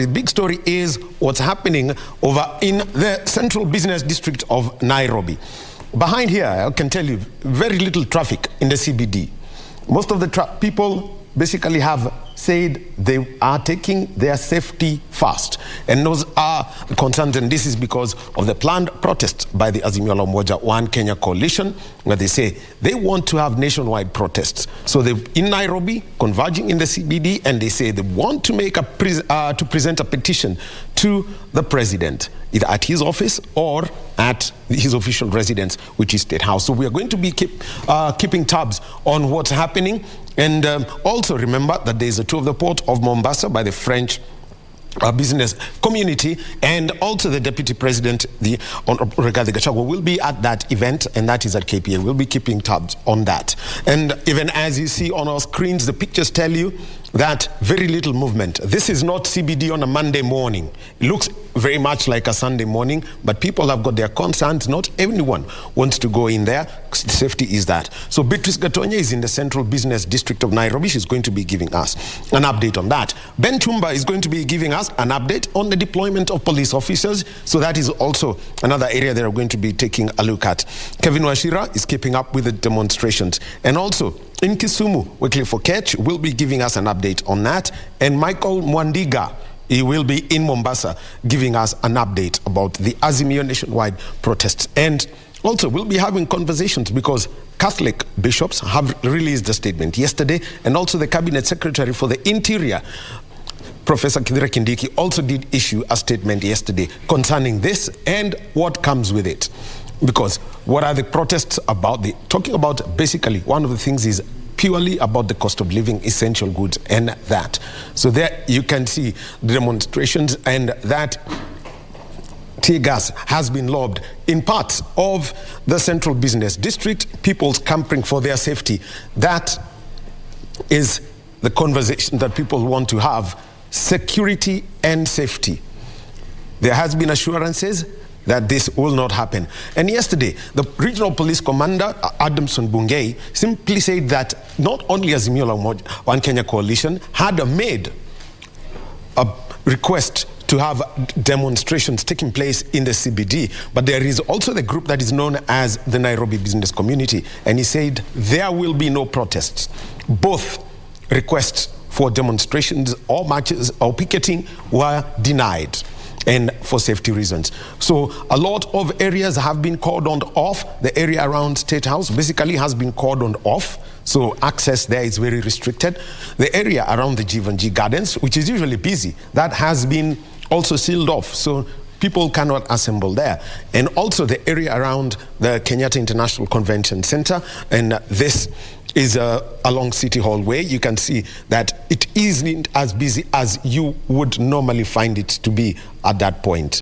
The big story is what's happening over in the central business district of Nairobi. Behind here, I can tell you, very little traffic in the CBD. Most of the people basically have said they are taking their safety first. And those are concerns, and this is because of the planned protest by the Azimio Nationwide One Kenya coalition, where they say they want to have nationwide protests. So they're in Nairobi, converging in the CBD, and they say they want to make to present a petition to the president, either at his office or at his official residence, which is State House. So we are going to be keeping tabs on what's happening. And also remember that there is a tour of the port of Mombasa by the French business community, and also the Deputy President, the Rigathi Gachagua, will be at that event, and that is at KPA. We'll be keeping tabs on that. And even as you see on our screens, the pictures tell you that very little movement. This is not CBD on a Monday morning. It looks very much like a Sunday morning, but people have got their concerns. Not everyone wants to go in there. Safety is that. So Beatrice Gatonya is in the central business district of Nairobi. She's going to be giving us an update on that. Ben Chumba is going to be giving us an update on the deployment of police officers. So that is also another area they are going to be taking a look at. Kevin Washira is keeping up with the demonstrations. And also in Kisumu, Wycliffe Okech will be giving us an update on that. And Michael Mwandiga, he will be in Mombasa giving us an update about the Azimio Nationwide protests. And also we'll be having conversations because Catholic bishops have released a statement yesterday, and also the Cabinet Secretary for the Interior, Professor Kithure Kindiki, also did issue a statement yesterday concerning this and what comes with it. Because what are the protests about? They're talking about basically one of the things is purely about the cost of living, essential goods, and that. So there you can see the demonstrations, and that tear gas has been lobbed in parts of the central business district, people scampering for their safety. That is the conversation that people want to have, security and safety. There has been assurances that this will not happen. And yesterday, the regional police commander, Adamson Bungei, simply said that not only Azimio Nationwide One Kenya coalition had made a request to have demonstrations taking place in the CBD, but there is also the group that is known as the Nairobi Business Community. And he said there will be no protests. Both requests for demonstrations or marches or picketing were denied, and for safety reasons. So a lot of areas have been cordoned off. The area around State House basically has been cordoned off, so access there is very restricted. The area around the Givenchy Gardens, which is usually busy, that has been also sealed off, so people cannot assemble there. And also the area around the Kenyatta International Convention Center, and this is along City Hall Way. You can see that it isn't as busy as you would normally find it to be at that point.